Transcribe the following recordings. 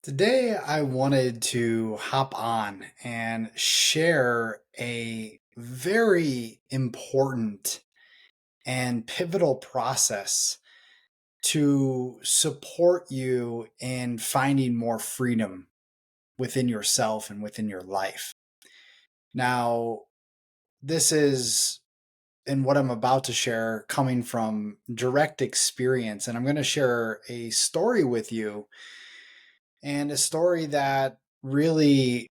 Today, I wanted to hop on and share a very important and pivotal process to support you in finding more freedom within yourself and within your life. Now, this is, and what I'm about to share, coming from direct experience, and I'm going to share a story with you, and a story that really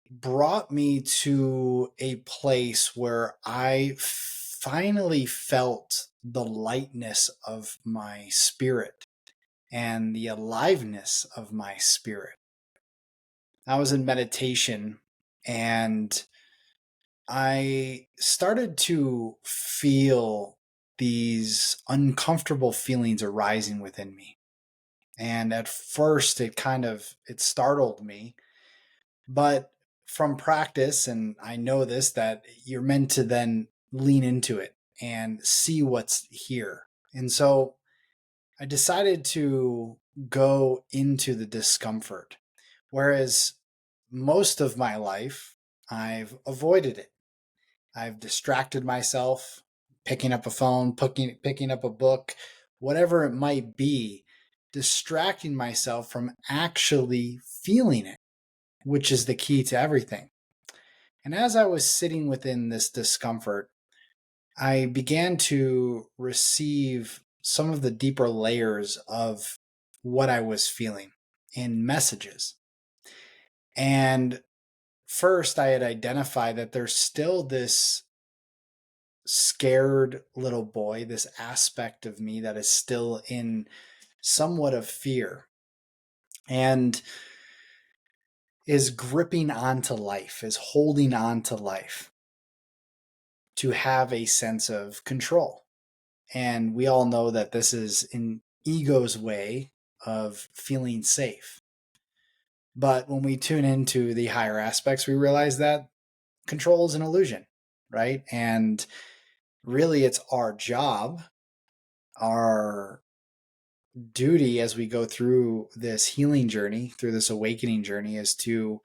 brought me to a place where I finally felt the lightness of my spirit and the aliveness of my spirit. I was in meditation and I started to feel these uncomfortable feelings arising within me. And at first it startled me. But from practice, and I know this, that you're meant to then lean into it and see what's here. And so I decided to go into the discomfort. Whereas most of my life, I've avoided it. I've distracted myself, picking up a phone, picking up a book, whatever it might be, distracting myself from actually feeling it, which is the key to everything. And as I was sitting within this discomfort, I began to receive some of the deeper layers of what I was feeling in messages. And first, I had identified that there's still this scared little boy, this aspect of me that is still in somewhat of fear and is gripping onto life, is holding on to life to have a sense of control. And we all know that this is an ego's way of feeling safe. But when we tune into the higher aspects, we realize that control is an illusion, right? And really, it's our job, our duty as we go through this healing journey, through this awakening journey, is to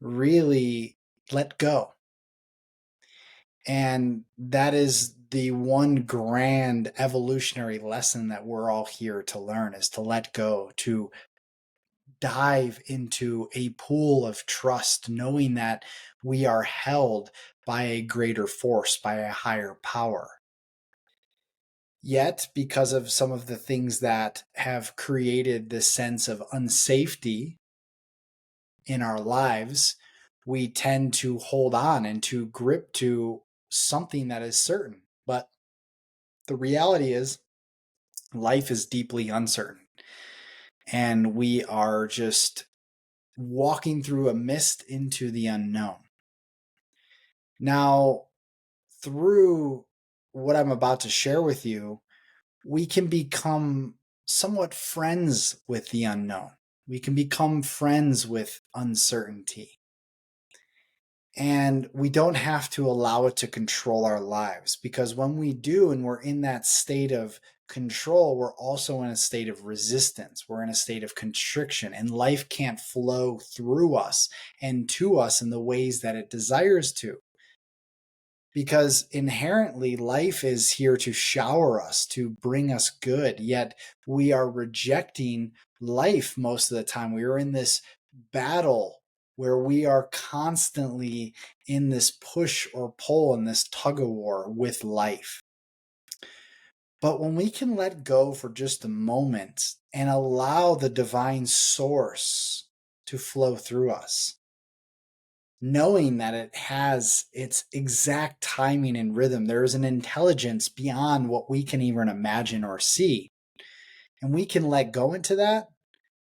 really let go. And that is the one grand evolutionary lesson that we're all here to learn, is to let go, to dive into a pool of trust, knowing that we are held by a greater force, by a higher power. Yet, because of some of the things that have created this sense of unsafety in our lives, we tend to hold on and to grip to something that is certain. But the reality is, life is deeply uncertain. And we are just walking through a mist into the unknown. Now, through what I'm about to share with you, we can become somewhat friends with the unknown. We can become friends with uncertainty. And we don't have to allow it to control our lives, because when we do and we're in that state of control, we're also in a state of resistance. We're in a state of constriction, and life can't flow through us and to us in the ways that it desires to. Because inherently, life is here to shower us, to bring us good, yet we are rejecting life most of the time. We are in this battle where we are constantly in this push or pull, in this tug of war with life. But when we can let go for just a moment and allow the divine source to flow through us, knowing that it has its exact timing and rhythm, there is an intelligence beyond what we can even imagine or see, and we can let go into that,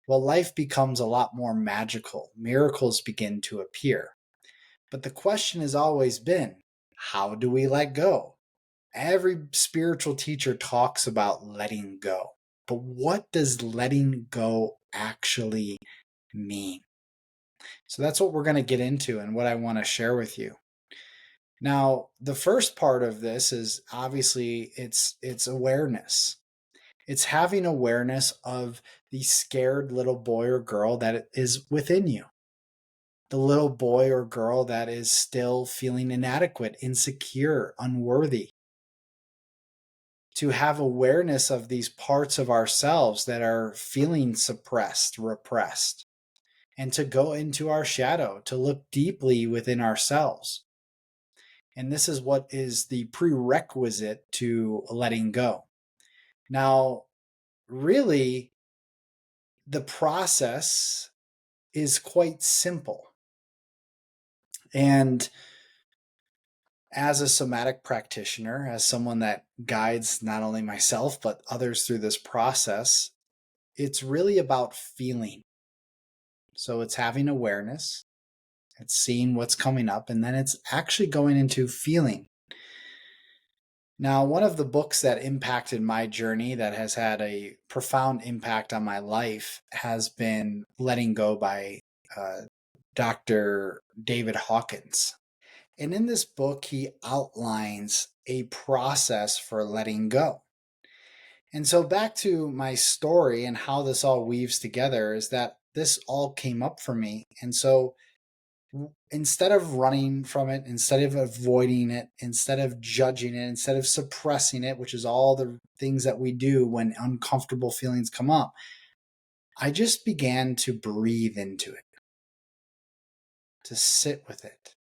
well, life becomes a lot more magical. Miracles begin to appear. But the question has always been, how do we let go? Every spiritual teacher talks about letting go. But what does letting go actually mean? So that's what we're going to get into and what I want to share with you. Now, the first part of this is obviously it's awareness. It's having awareness of the scared little boy or girl that is within you, the little boy or girl that is still feeling inadequate, insecure, unworthy. To have awareness of these parts of ourselves that are feeling suppressed, repressed, and to go into our shadow, to look deeply within ourselves. And this is what is the prerequisite to letting go. Now, really, the process is quite simple. And as a somatic practitioner, as someone that guides not only myself, but others through this process, it's really about feeling. So it's having awareness, it's seeing what's coming up, and then it's actually going into feeling. Now, one of the books that impacted my journey, that has had a profound impact on my life, has been Letting Go by Dr. David Hawkins. And in this book, he outlines a process for letting go. And so back to my story and how this all weaves together is that this all came up for me. And so instead of running from it, instead of avoiding it, instead of judging it, instead of suppressing it, which is all the things that we do when uncomfortable feelings come up, I just began to breathe into it, to sit with it,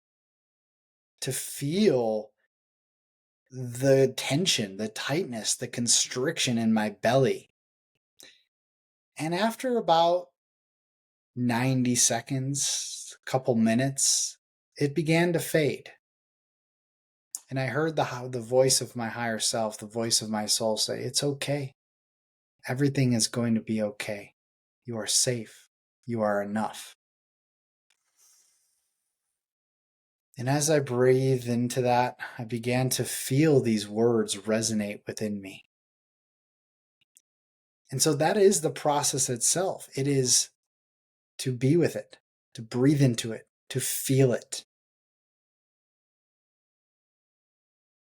to feel the tension, the tightness, the constriction in my belly. And after about 90 seconds, a couple minutes, it began to fade. And I heard the voice of my higher self, the voice of my soul say, "It's okay. Everything is going to be okay. You are safe. You are enough." And as I breathed into that, I began to feel these words resonate within me. And so that is the process itself. It is to be with it, to breathe into it, to feel it.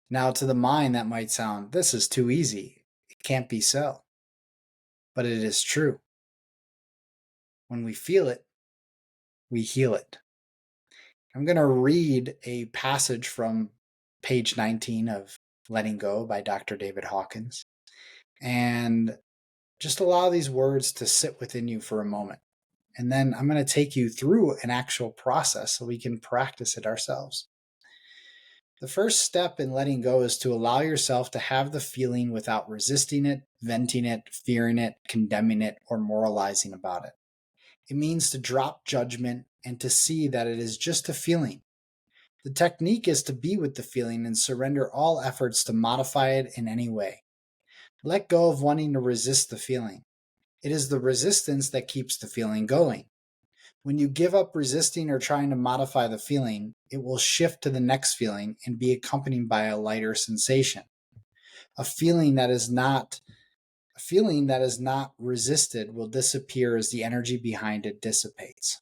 Now, to the mind, that might sound, this is too easy. It can't be so. But it is true. When we feel it, we heal it. I'm going to read a passage from page 19 of Letting Go by Dr. David Hawkins, and just allow these words to sit within you for a moment. And then I'm going to take you through an actual process so we can practice it ourselves. The first step in letting go is to allow yourself to have the feeling without resisting it, venting it, fearing it, condemning it, or moralizing about it. It means to drop judgment and to see that it is just a feeling. The technique is to be with the feeling and surrender all efforts to modify it in any way. Let go of wanting to resist the feeling. It is the resistance that keeps the feeling going. When you give up resisting or trying to modify the feeling, it will shift to the next feeling and be accompanied by a lighter sensation. A feeling that is not resisted will disappear as the energy behind it dissipates.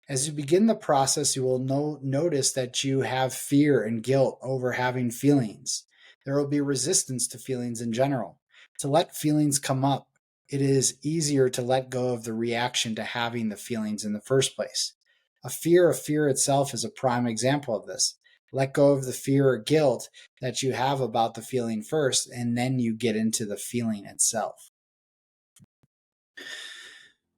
As you begin the process, you will notice that you have fear and guilt over having feelings. There will be resistance to feelings in general. To let feelings come up, it is easier to let go of the reaction to having the feelings in the first place. A fear of fear itself is a prime example of this. Let go of the fear or guilt that you have about the feeling first, and then you get into the feeling itself.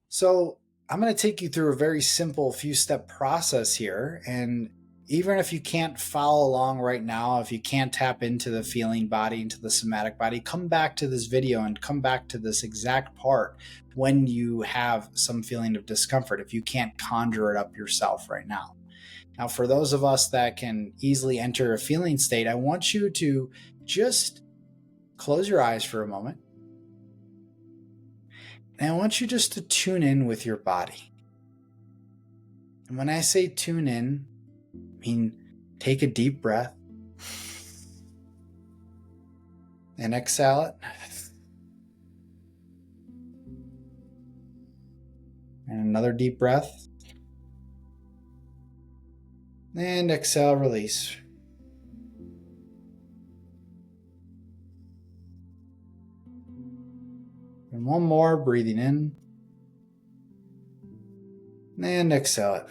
So I'm going to take you through a very simple few-step process here. And even if you can't follow along right now, if you can't tap into the feeling body, into the somatic body, come back to this video and come back to this exact part when you have some feeling of discomfort, if you can't conjure it up yourself right now. Now, for those of us that can easily enter a feeling state, I want you to just close your eyes for a moment. And I want you just to tune in with your body. And when I say tune in, I mean take a deep breath and exhale it. And another deep breath. And exhale, release. And one more, breathing in. And exhale it.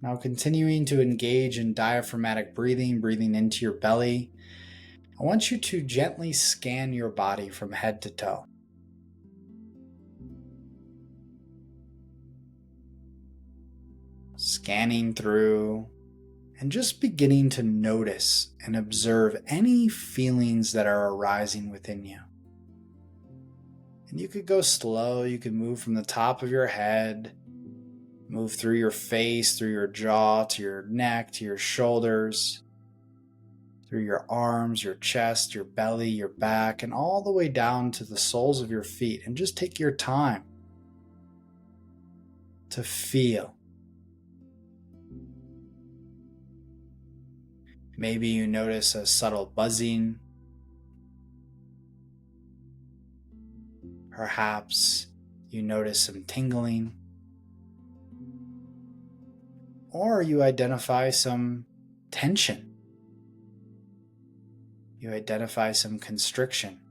Now continuing to engage in diaphragmatic breathing, breathing into your belly. I want you to gently scan your body from head to toe. Scanning through and just beginning to notice and observe any feelings that are arising within you. And you could go slow, you could move from the top of your head, move through your face, through your jaw, to your neck, to your shoulders, through your arms, your chest, your belly, your back, and all the way down to the soles of your feet. And just take your time to feel. Maybe you notice a subtle buzzing. Perhaps you notice some tingling. Or you identify some tension. You identify some constriction.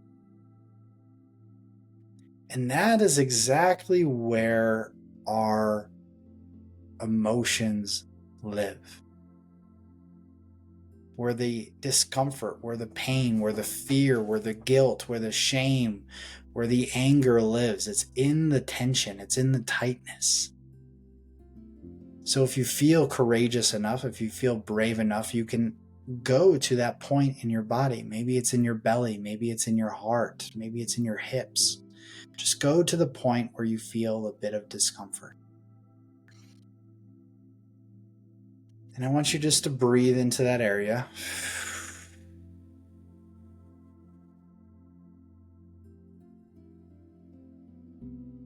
And that is exactly where our emotions live. Where the discomfort, where the pain, where the fear, where the guilt, where the shame, where the anger lives. It's in the tension, it's in the tightness. So if you feel courageous enough, if you feel brave enough, you can go to that point in your body. Maybe it's in your belly, maybe it's in your heart, maybe it's in your hips. Just go to the point where you feel a bit of discomfort. And I want you just to breathe into that area.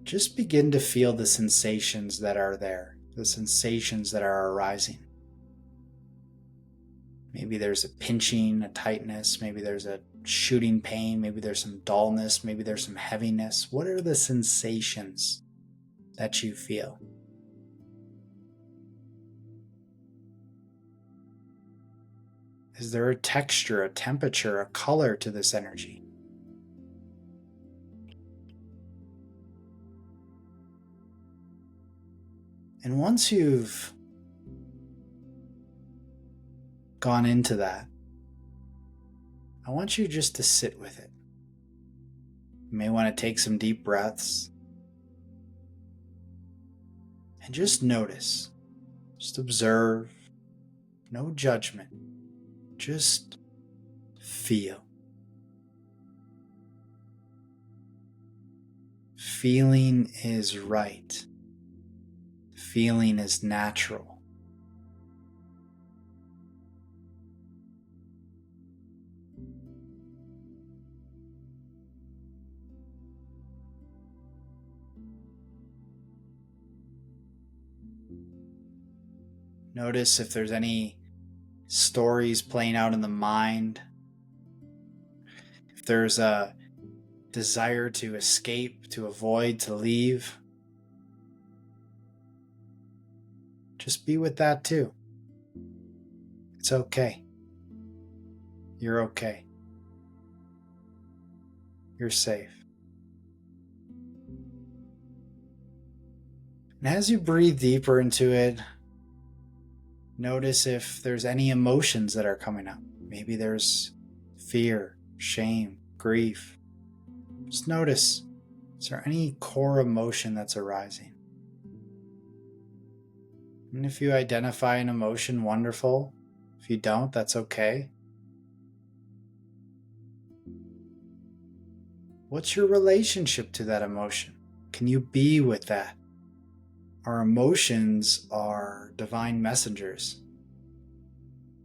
Just begin to feel the sensations that are there, the sensations that are arising. Maybe there's a pinching, a tightness, maybe there's a shooting pain, maybe there's some dullness, maybe there's some heaviness. What are the sensations that you feel? Is there a texture, a temperature, a color to this energy? And once you've gone into that, I want you just to sit with it. You may want to take some deep breaths and just notice, just observe, no judgment, just feel. Feeling is right. Feeling is natural. Notice if there's any stories playing out in the mind. If there's a desire to escape, to avoid, to leave. Just be with that too. It's okay. You're okay. You're safe. And as you breathe deeper into it, notice if there's any emotions that are coming up. Maybe there's fear, shame, grief. Just notice, is there any core emotion that's arising? And if you identify an emotion, wonderful. If you don't, that's okay. What's your relationship to that emotion? Can you be with that? Our emotions are divine messengers.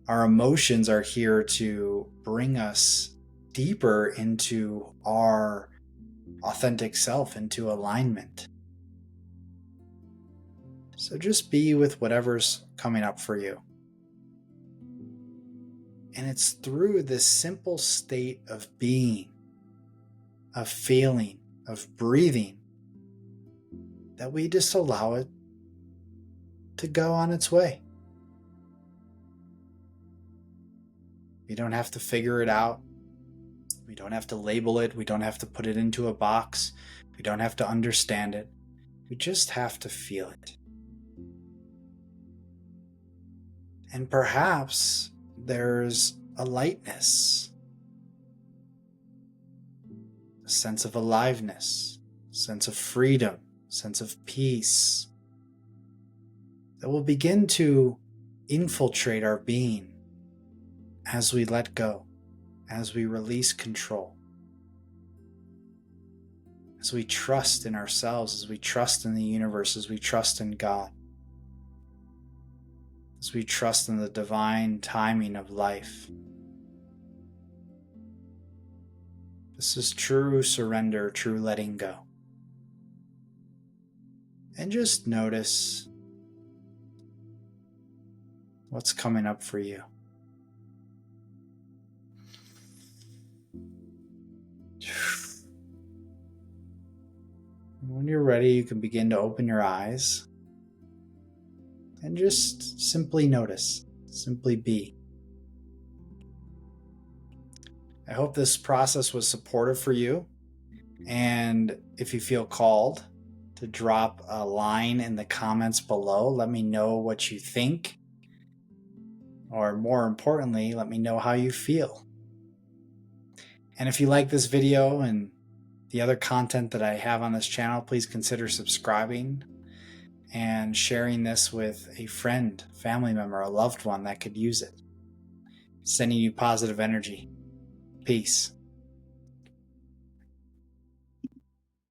Our emotions are here to bring us deeper into our authentic self, into alignment. So just be with whatever's coming up for you. And it's through this simple state of being, of feeling, of breathing, that we just allow it to go on its way. We don't have to figure it out. We don't have to label it. We don't have to put it into a box. We don't have to understand it. We just have to feel it. And perhaps there's a lightness, a sense of aliveness, a sense of freedom, a sense of peace that will begin to infiltrate our being as we let go, as we release control, as we trust in ourselves, as we trust in the universe, as we trust in God, as we trust in the divine timing of life. This is true surrender, true letting go. And just notice what's coming up for you. When you're ready, you can begin to open your eyes and just simply notice, simply be. I hope this process was supportive for you. And if you feel called to drop a line in the comments below, let me know what you think. Or more importantly, let me know how you feel. And if you like this video and the other content that I have on this channel, please consider subscribing and sharing this with a friend, family member, a loved one that could use it. Sending you positive energy. Peace.